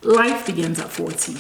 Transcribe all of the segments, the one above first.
life begins at 40.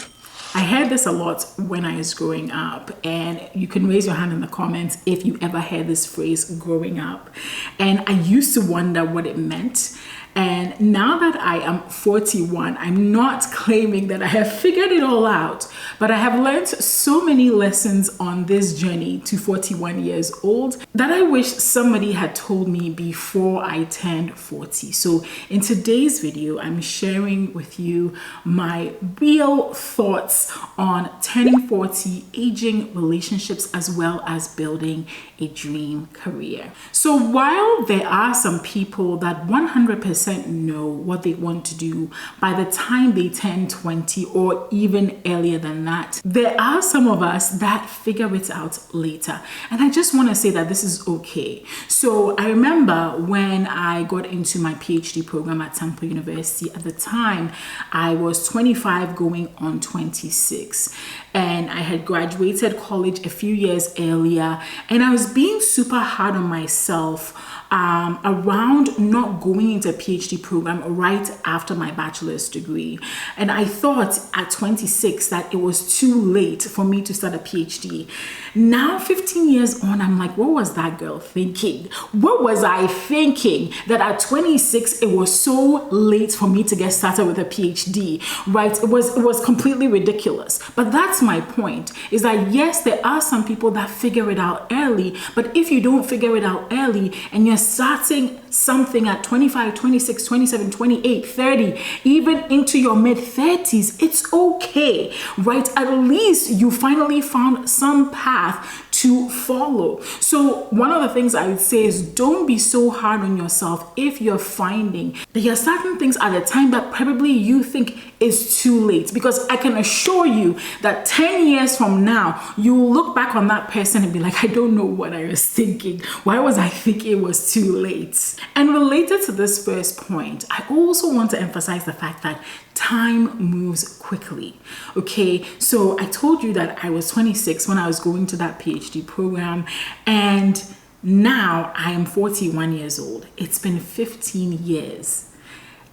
I heard this a lot when I was growing up, and you can raise your hand in the comments if you ever heard this phrase growing up. And I used to wonder what it meant. And now that I am 41, I'm not claiming that I have figured it all out, but I have learned so many lessons on this journey to 41 years old that I wish somebody had told me before I turned 40. So in today's video, I'm sharing with you my real thoughts on turning 40, aging, relationships, as well as building a dream career. So while there are some people that 100% know what they want to do by the time they turn 20 or even earlier than that, there are some of us that figure it out later. And I just want to say that this is okay. So I remember when I got into my PhD program at Temple University. At the time, I was 25 going on 26. And I had graduated college a few years earlier, and I was being super hard on myself around not going into a PhD program right after my bachelor's degree. And I thought at 26 that it was too late for me to start a PhD. Now, 15 years on, I'm like, what was that girl thinking? What was I thinking that at 26, it was so late for me to get started with a PhD, right? It was completely ridiculous. But that's my point, is that yes, there are some people that figure it out early, but if you don't figure it out early and you're starting something at 25, 26, 27, 28, 30, even into your mid 30s, it's okay, right? At least you finally found some path to follow. So one of the things I would say is don't be so hard on yourself if you're finding that you're starting things at a time that probably you think is too late, because I can assure you that 10 years from now, you will look back on that person and be like, I don't know what I was thinking. Why was I thinking it was too late? And related to this first point, I also want to emphasize the fact that time moves quickly. Okay, so I told you that I was 26 when I was going to that PhD program, and now I am 41 years old. It's been 15 years.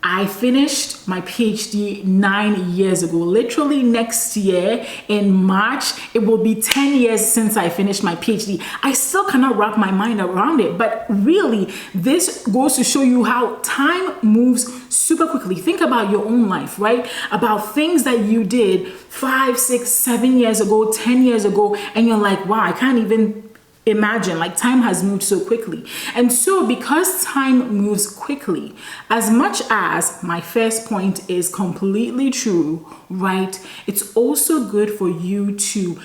I finished my PhD 9 years ago. Literally next year in March, it will be 10 years since I finished my PhD. I still cannot wrap my mind around it, but really, this goes to show you how time moves super quickly. Think about your own life, right? About things that you did 5, 6, 7 years ago, 10 years ago, and you're like, wow, I can't even imagine, like time has moved so quickly. And so because time moves quickly, as much as my first point is completely true, right, it's also good for you to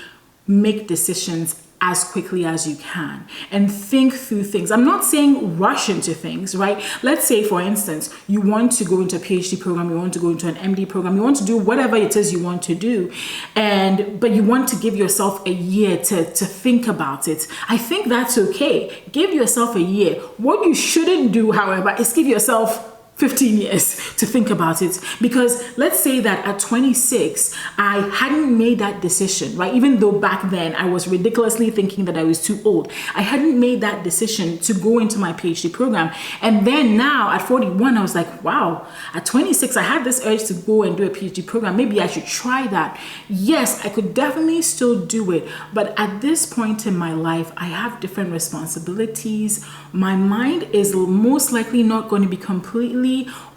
make decisions as quickly as you can and think through things. I'm not saying rush into things, right? Let's say, for instance, you want to go into a PhD program, you want to go into an MD program, you want to do whatever it is you want to do, but you want to give yourself a year to think about it. I think that's okay. Give yourself a year. What you shouldn't do, however, is give yourself 15 years to think about it, because let's say that at 26 I hadn't made that decision, right? Even though back then I was ridiculously thinking that I was too old, I hadn't made that decision to go into my PhD program. And then now at 41 I was like, wow, at 26 I had this urge to go and do a PhD program. Maybe I should try that. Yes, I could definitely still do it, but at this point in my life I have different responsibilities. My mind is most likely not going to be completely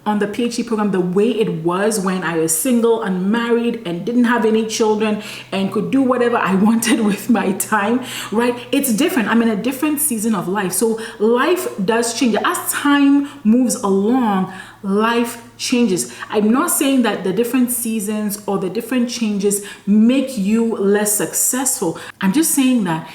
on the PhD program the way it was when I was single, unmarried, and didn't have any children and could do whatever I wanted with my time, right? It's different. I'm in a different season of life. So life does change. As time moves along, life changes. I'm not saying that the different seasons or the different changes make you less successful. I'm just saying that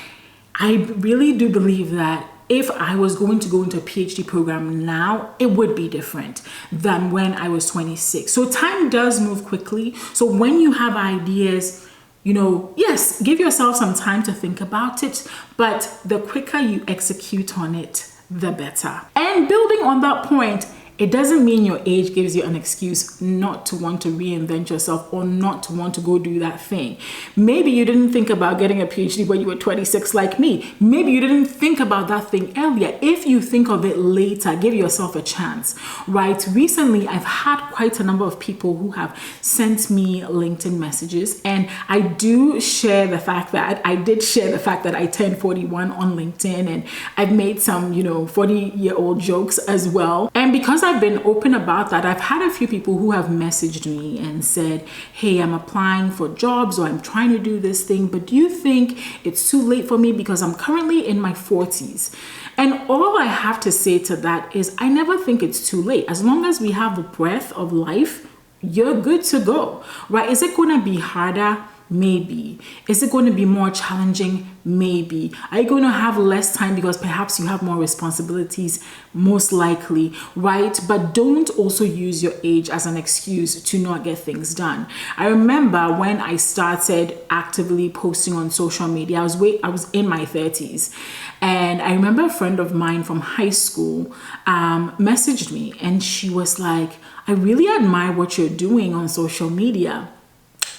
I really do believe that if I was going to go into a PhD program now, it would be different than when I was 26. So time does move quickly. So when you have ideas, yes, give yourself some time to think about it, but the quicker you execute on it, the better. And building on that point, It doesn't mean your age gives you an excuse not to want to reinvent yourself or not to want to go do that thing. Maybe you didn't think about getting a PhD when you were 26 like me. Maybe you didn't think about that thing earlier. If you think of it later, give yourself a chance, right? Recently, I've had quite a number of people who have sent me LinkedIn messages, and I do share the fact that I turned 41 on LinkedIn, and I've made some, 40-year-old jokes as well. And because I've been open about that, I've had a few people who have messaged me and said, hey, I'm applying for jobs or I'm trying to do this thing, but do you think it's too late for me because I'm currently in my 40s? And all I have to say to that is I never think it's too late. As long as we have the breath of life, you're good to go, right? Is it going to be harder? Maybe. Is it going to be more challenging? Maybe. Are you going to have less time because perhaps you have more responsibilities? Most likely, right? But don't also use your age as an excuse to not get things done. I remember when I started actively posting on social media, I was in my 30s. And I remember a friend of mine from high school messaged me, and she was like, I really admire what you're doing on social media.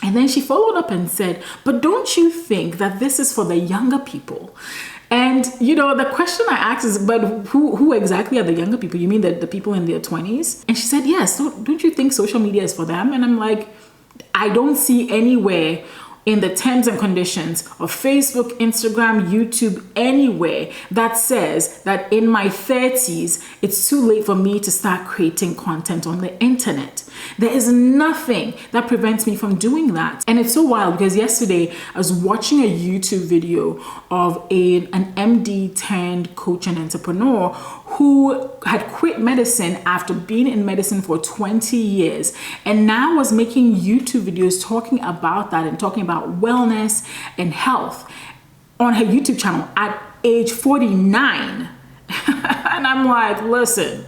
And then she followed up and said, but don't you think that this is for the younger people? And, the question I asked is, but who exactly are the younger people? You mean the people in their 20s? And she said, yes. Don't you think social media is for them? And I'm like, I don't see anywhere in the terms and conditions of Facebook, Instagram, YouTube, anywhere that says that in my 30s, it's too late for me to start creating content on the internet. There is nothing that prevents me from doing that. And it's so wild because yesterday I was watching a YouTube video of an MD turned coach and entrepreneur who had quit medicine after being in medicine for 20 years and now was making YouTube videos talking about that and talking about wellness and health on her YouTube channel at age 49. And I'm like, listen,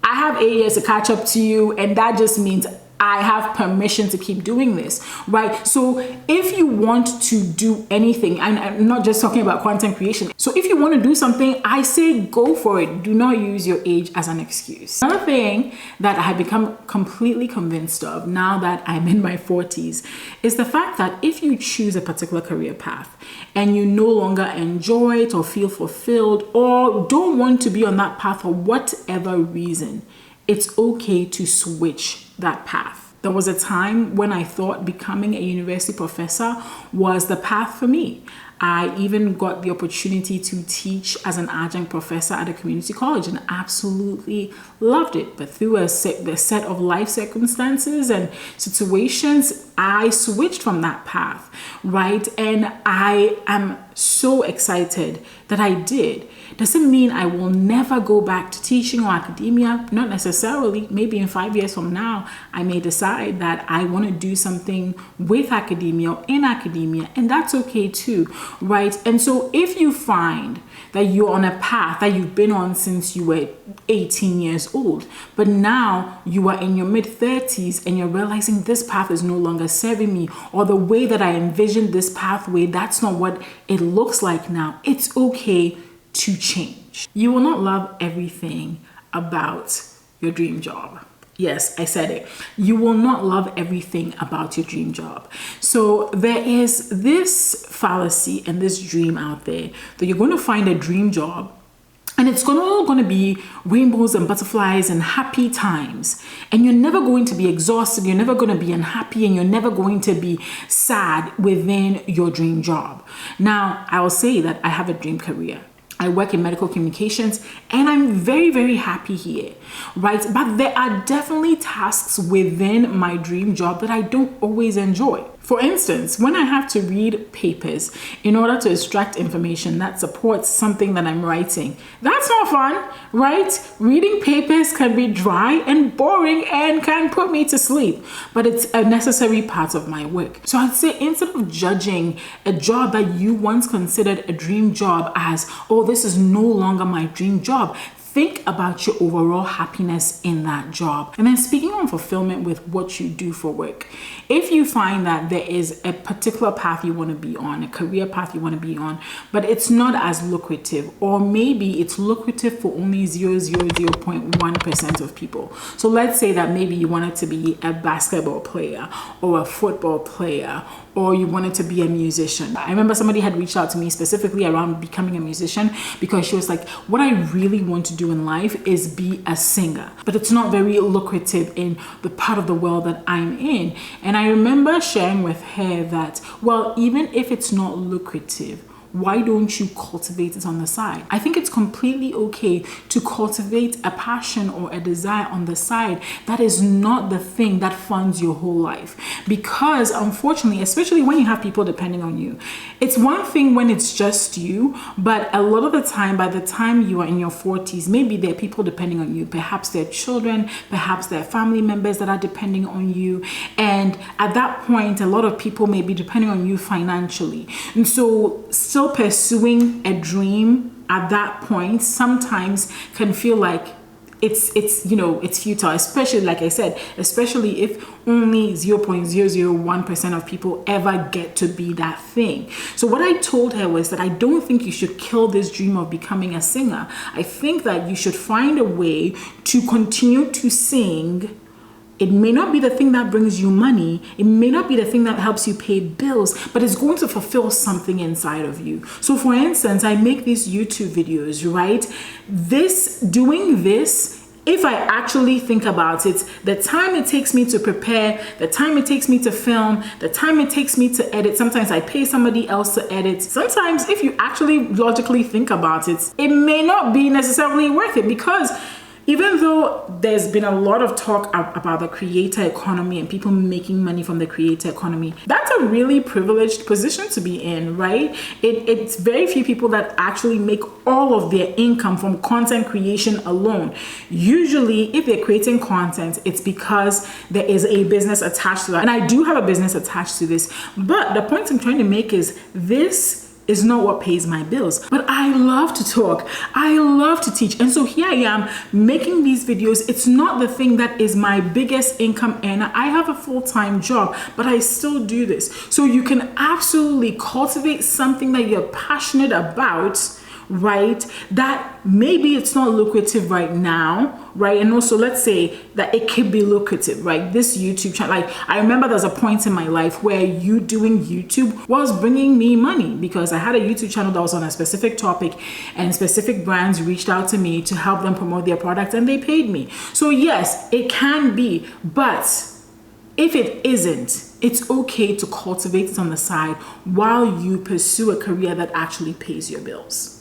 I have 8 years to catch up to you, and that just means I have permission to keep doing this, right? So if you want to do anything, and I'm not just talking about content creation. So if you want to do something, I say go for it. Do not use your age as an excuse. Another thing that I have become completely convinced of now that I'm in my 40s is the fact that if you choose a particular career path and you no longer enjoy it or feel fulfilled or don't want to be on that path for whatever reason, it's okay to switch that path. There was a time when I thought becoming a university professor was the path for me. I even got the opportunity to teach as an adjunct professor at a community college and absolutely loved it. But through a set of life circumstances and situations, I switched from that path, right? And I am so excited that I did. Doesn't mean I will never go back to teaching or academia, not necessarily. Maybe in 5 years from now, I may decide that I want to do something with academia or in academia, and that's okay too, right? And so if you find that you're on a path that you've been on since you were 18 years old, but now you are in your mid-30s and you're realizing this path is no longer serving me, or the way that I envisioned this pathway, that's not what it looks like now, it's okay to change. You will not love everything about your dream job. Yes, I said it. You will not love everything about your dream job. So there is this fallacy and this dream out there that you're going to find a dream job and it's all going to be rainbows and butterflies and happy times. And you're never going to be exhausted. You're never going to be unhappy, and you're never going to be sad within your dream job. Now, I will say that I have a dream career. I work in medical communications and I'm very, very happy here, right? But there are definitely tasks within my dream job that I don't always enjoy. For instance, when I have to read papers in order to extract information that supports something that I'm writing, that's not fun, right? Reading papers can be dry and boring and can put me to sleep, but it's a necessary part of my work. So I'd say instead of judging a job that you once considered a dream job as, oh, this is no longer my dream job, think about your overall happiness in that job. And then speaking on fulfillment with what you do for work, if you find that there is a particular path you want to be on, a career path you want to be on, but it's not as lucrative, or maybe it's lucrative for only 0.1% of people. So let's say that maybe you wanted to be a basketball player or a football player, or you wanted to be a musician. I remember somebody had reached out to me specifically around becoming a musician because she was like, what I really want to do in life is be a singer, but it's not very lucrative in the part of the world that I'm in. And I remember sharing with her that, well, even if it's not lucrative, why don't you cultivate it on the side? I think it's completely okay to cultivate a passion or a desire on the side that is not the thing that funds your whole life. Because unfortunately, especially when you have people depending on you, it's one thing when it's just you, but a lot of the time, by the time you are in your 40s, maybe there are people depending on you. Perhaps they're children, perhaps they're family members that are depending on you. And at that point, a lot of people may be depending on you financially. And so still pursuing a dream at that point sometimes can feel like it's futile, especially, like I said, especially if only 0.001% of people ever get to be that thing. So what I told her was that I don't think you should kill this dream of becoming a singer. I think that you should find a way to continue to sing. It may not be the thing that brings you money. It may not be the thing that helps you pay bills, but it's going to fulfill something inside of you. So for instance, I make these YouTube videos, right? Doing this, if I actually think about it, the time it takes me to prepare, the time it takes me to film, the time it takes me to edit, sometimes I pay somebody else to edit. Sometimes if you actually logically think about it, it may not be necessarily worth it, because even though there's been a lot of talk about the creator economy and people making money from the creator economy, that's a really privileged position to be in, right? It's very few people that actually make all of their income from content creation alone. Usually, if they're creating content, it's because there is a business attached to that. And I do have a business attached to this. But the point I'm trying to make is this is not what pays my bills, but I love to talk. I love to teach. And so here I am making these videos. It's not the thing that is my biggest income earner. I have a full-time job, but I still do this. So you can absolutely cultivate something that you're passionate about, right? That maybe it's not lucrative right now, right? And also let's say that it could be lucrative, right? This YouTube channel, like I remember there's a point in my life where you doing YouTube was bringing me money because I had a YouTube channel that was on a specific topic and specific brands reached out to me to help them promote their products and they paid me. So yes, it can be, but if it isn't, it's okay to cultivate it on the side while you pursue a career that actually pays your bills.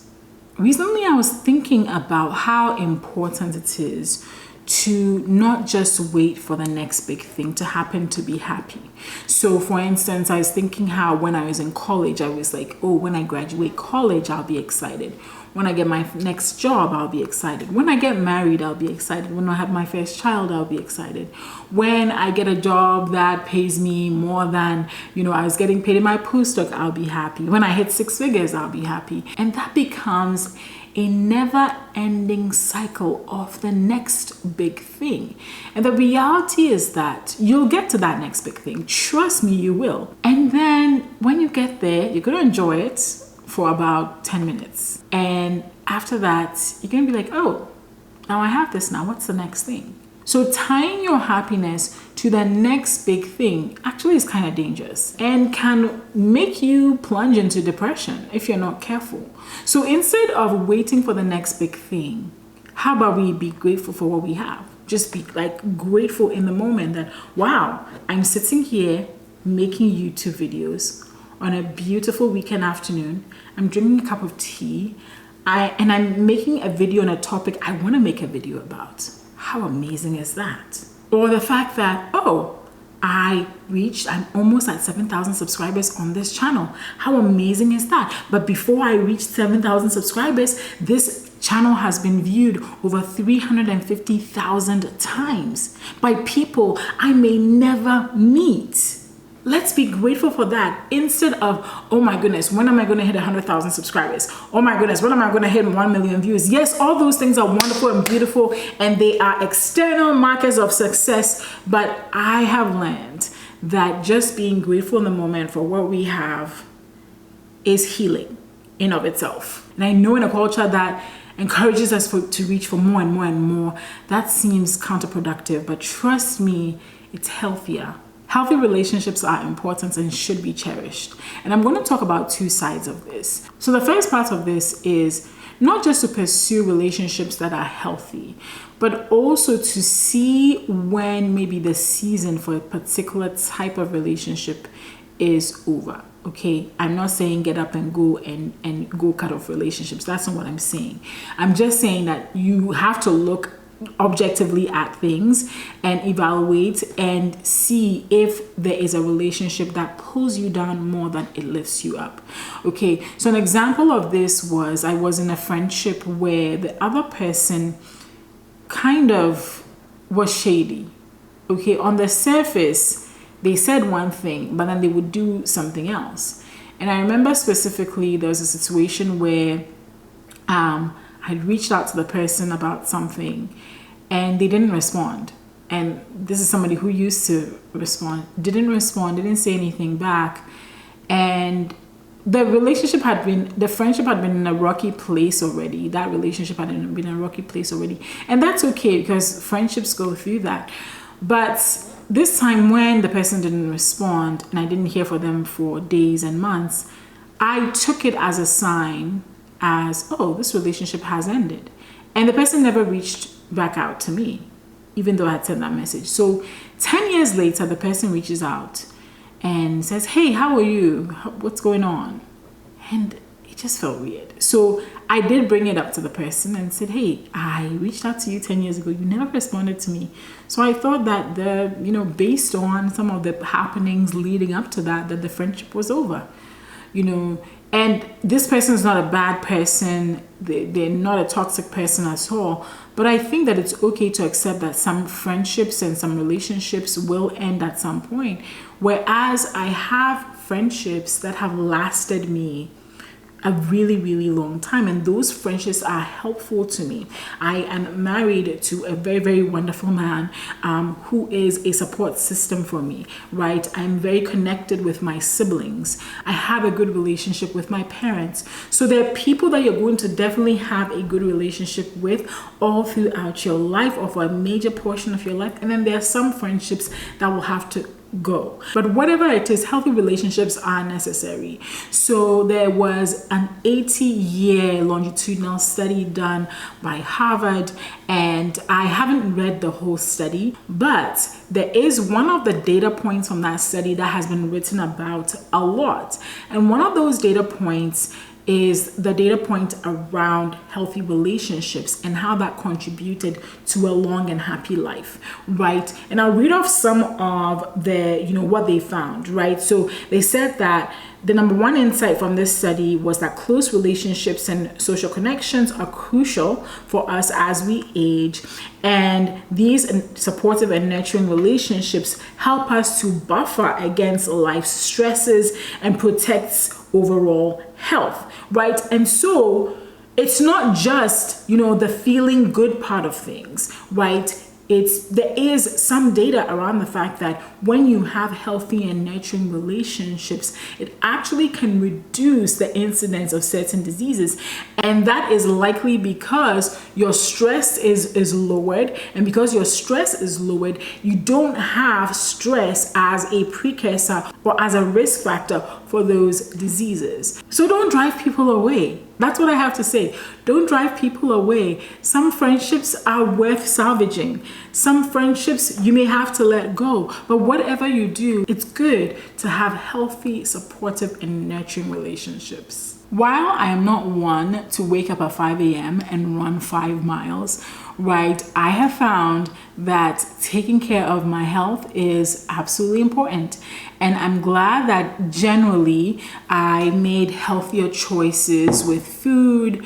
Recently, I was thinking about how important it is to not just wait for the next big thing to happen to be happy. So for instance, I was thinking how when I was in college, I was like, oh, when I graduate college, I'll be excited. When I get my next job, I'll be excited. When I get married, I'll be excited. When I have my first child, I'll be excited. When I get a job that pays me more than, I was getting paid in my postdoc, I'll be happy. When I hit 6 figures, I'll be happy. And that becomes a never-ending cycle of the next big thing. And the reality is that you'll get to that next big thing. Trust me, you will. And then when you get there, you're going to enjoy it for about 10 minutes. And after that, you're going to be like, oh, now I have this now. What's the next thing? So tying your happiness to the next big thing actually is kind of dangerous and can make you plunge into depression if you're not careful. So instead of waiting for the next big thing, how about we be grateful for what we have? Just be like grateful in the moment that, wow, I'm sitting here making YouTube videos on a beautiful weekend afternoon. I'm drinking a cup of tea and I'm making a video on a topic I want to make a video about. How amazing is that? Or the fact that, oh, I'm almost at 7,000 subscribers on this channel. How amazing is that? But before I reach 7,000 subscribers, this channel has been viewed over 350,000 times by people I may never meet. Let's be grateful for that instead of, oh my goodness, when am I going to hit 100,000 subscribers? Oh my goodness, when am I going to hit 1 million views? Yes, all those things are wonderful and beautiful, and they are external markers of success. But I have learned that just being grateful in the moment for what we have is healing in of itself. And I know in a culture that encourages us to reach for more and more and more, that seems counterproductive, but trust me, it's healthier. Healthy relationships are important and should be cherished. And I'm going to talk about two sides of this. So the first part of this is not just to pursue relationships that are healthy, but also to see when maybe the season for a particular type of relationship is over. Okay, I'm not saying get up and go and go cut off relationships. That's not what I'm saying. I'm just saying that you have to look objectively at things and evaluate and see if there is a relationship that pulls you down more than it lifts you up. Okay, so an example of this was I was in a friendship where the other person kind of was shady. Okay, on the surface they said one thing, but then they would do something else. And I remember specifically there was a situation where I'd reached out to the person about something and they didn't respond. And this is somebody who used to respond, didn't say anything back. And the friendship had been in a rocky place already. That relationship had been in a rocky place already. And that's okay because friendships go through that. But this time when the person didn't respond and I didn't hear from them for days and months, I took it as a sign as, oh, this relationship has ended. And the person never reached back out to me, even though I had sent that message. So 10 years later, the person reaches out and says, hey, how are you? What's going on? And it just felt weird. So I did bring it up to the person and said, hey, I reached out to you 10 years ago. You never responded to me. So I thought that based on some of the happenings leading up to that the friendship was over, and this person is not a bad person. They're not a toxic person at all. But I think that it's okay to accept that some friendships and some relationships will end at some point. Whereas I have friendships that have lasted me a really, really long time, and those friendships are helpful to me. I am married to a very, very wonderful man who is a support system for me, right? I'm very connected with my siblings. I have a good relationship with my parents. So there are people that you're going to definitely have a good relationship with all throughout your life or for a major portion of your life. And then there are some friendships that will have to go. But whatever it is, healthy relationships are necessary. So there was an 80-year longitudinal study done by Harvard, and I haven't read the whole study, but there is one of the data points from that study that has been written about a lot. And one of those data points is the data point around healthy relationships and how that contributed to a long and happy life, right? And I'll read off some of the, what they found, right? So they said that the number one insight from this study was that close relationships and social connections are crucial for us as we age. And these supportive and nurturing relationships help us to buffer against life's stresses and protects overall health, right? And so it's not just, the feeling good part of things, right? There is some data around the fact that when you have healthy and nurturing relationships, it actually can reduce the incidence of certain diseases. And that is likely because your stress is lowered. And because your stress is lowered, you don't have stress as a precursor or as a risk factor for those diseases. So don't drive people away. That's what I have to say. Don't drive people away. Some friendships are worth salvaging. Some friendships you may have to let go. But whatever you do, it's good to have healthy, supportive, and nurturing relationships. While I am not one to wake up at 5 a.m. and run 5 miles, right, I have found that taking care of my health is absolutely important. And I'm glad that generally I made healthier choices with food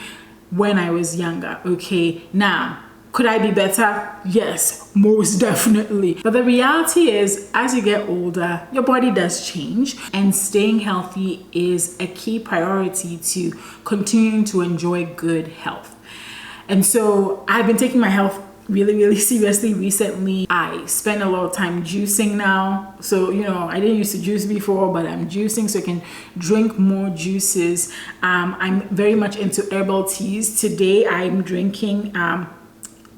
when I was younger. Okay, now Could I be better? Yes, most definitely. But the reality is, as you get older, your body does change, and staying healthy is a key priority to continuing to enjoy good health. And so I've been taking my health really seriously recently. I spend a lot of time juicing now. So, I didn't used to juice before, but I'm juicing so I can drink more juices. I'm very much into herbal teas. Today I'm drinking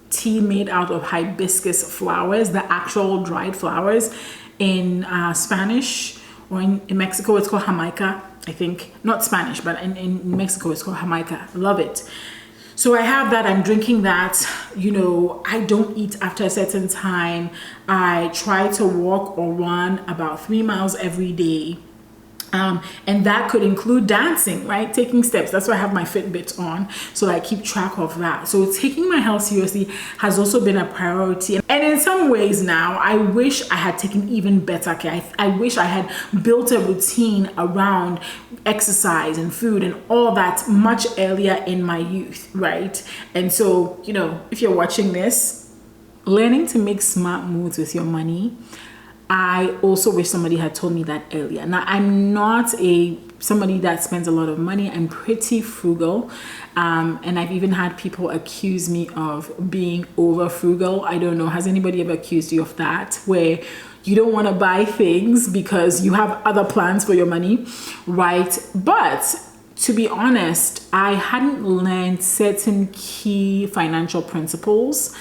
tea made out of hibiscus flowers, the actual dried flowers. In Spanish, or in Mexico it's called Jamaica, I think. Not Spanish, but in Mexico it's called Jamaica. Love it. So I have that, I'm drinking that. I don't eat after a certain time. I try to walk or run about 3 miles every day. And that could include dancing, right? Taking steps. That's why I have my Fitbit on, so I keep track of that. So taking my health seriously has also been a priority. And in some ways now, I wish I had taken even better care. I wish I had built a routine around exercise and food and all that much earlier in my youth, right? And so, if you're watching this, learning to make smart moves with your money, I also wish somebody had told me that earlier. Now, I'm not somebody that spends a lot of money. I'm pretty frugal. And I've even had people accuse me of being over frugal. I don't know. Has anybody ever accused you of that? Where you don't want to buy things because you have other plans for your money, right? But to be honest, I hadn't learned certain key financial principles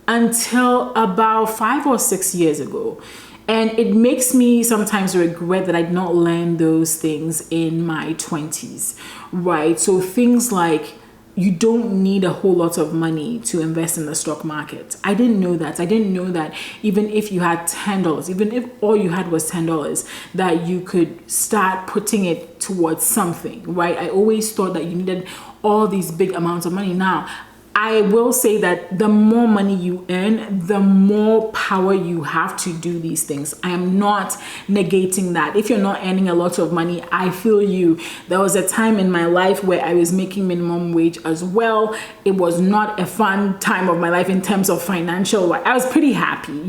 until about 5 or 6 years ago. And it makes me sometimes regret that I did not learn those things in my 20s, right? So things like, you don't need a whole lot of money to invest in the stock market. I didn't know that. I didn't know that even if you had $10, even if all you had was $10, that you could start putting it towards something, right? I always thought that you needed all these big amounts of money. Now, I will say that the more money you earn, the more power you have to do these things. I am not negating that. If you're not earning a lot of money, I feel you. There was a time in my life where I was making minimum wage as well. It was not a fun time of my life in terms of financial life. I was pretty happy.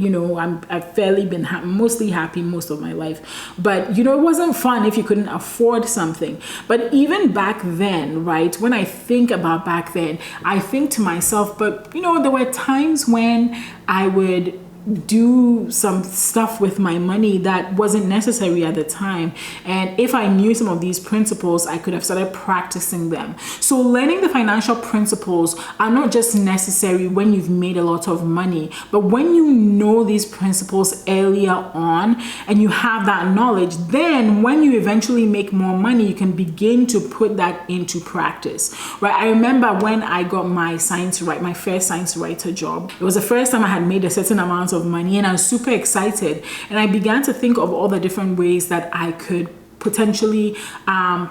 I've fairly been mostly happy most of my life. But, it wasn't fun if you couldn't afford something. But even back then, right, when I think about back then, I think to myself, but there were times when I would do some stuff with my money that wasn't necessary at the time, and if I knew some of these principles, I could have started practicing them. So learning the financial principles are not just necessary when you've made a lot of money, but when you know these principles earlier on and you have that knowledge, then when you eventually make more money, you can begin to put that into practice, right? I remember when I got my first science writer job. It was the first time I had made a certain amount of money, and I was super excited, and I began to think of all the different ways that I could potentially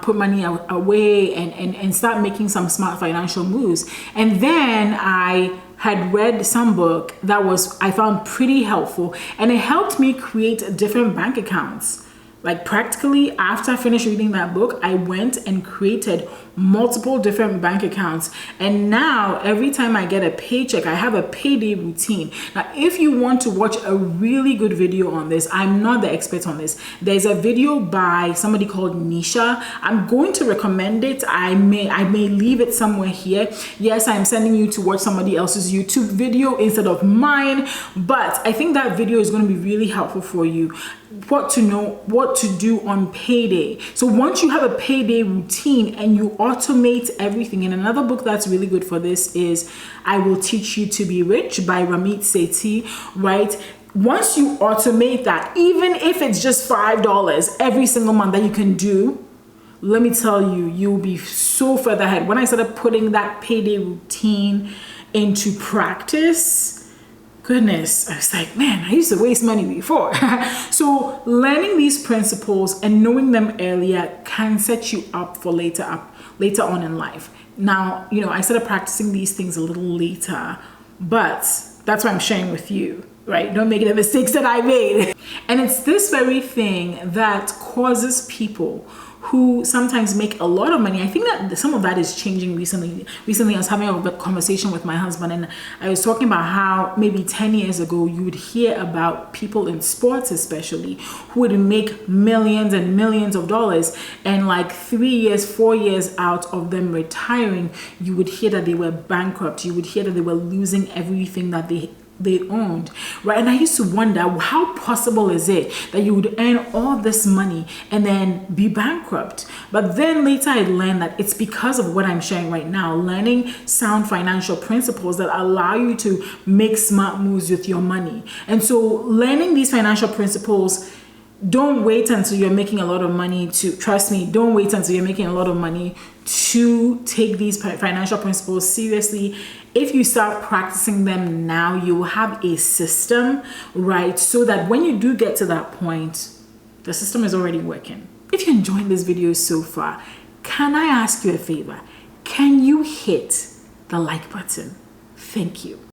put money away and start making some smart financial moves. And then I had read some book that I found pretty helpful, and it helped me create different bank accounts. Like practically after I finished reading that book, I went and created multiple different bank accounts. And now every time I get a paycheck, I have a payday routine. Now, if you want to watch a really good video on this, I'm not the expert on this. There's a video by somebody called Nisha. I'm going to recommend it. I may leave it somewhere here. Yes, I'm sending you to watch somebody else's YouTube video instead of mine, but I think that video is going to be really helpful for you. What to do on payday. So once you have a payday routine and you automate everything, and another book that's really good for this is I Will Teach You to Be Rich by Ramit Sethi, right? Once you automate that, even if it's just $5 every single month that you can do, let me tell you, you'll be so further ahead. When I started putting that payday routine into practice, goodness, I was like, man, I used to waste money before. So learning these principles and knowing them earlier can set you up for later on in life. Now, I started practicing these things a little later, but that's why I'm sharing with you, right? Don't make the mistakes that I made. And it's this very thing that causes people who sometimes make a lot of money. I think that some of that is changing recently. Recently, I was having a conversation with my husband, and I was talking about how maybe 10 years ago, you would hear about people in sports especially who would make millions and millions of dollars, and like 3 years, 4 years out of them retiring, you would hear that they were bankrupt. You would hear that they were losing everything that they owned, right? And I used to wonder, how possible is it that you would earn all this money and then be bankrupt? But then later I learned that it's because of what I'm sharing right now, learning sound financial principles that allow you to make smart moves with your money. And so learning these financial principles, don't wait until you're making a lot of money to, trust me, don't wait until you're making a lot of money to take these financial principles seriously. If you start practicing them now, you will have a system, right? So that when you do get to that point, the system is already working. If you're enjoying this video so far, can I ask you a favor? Can you hit the like button? Thank you.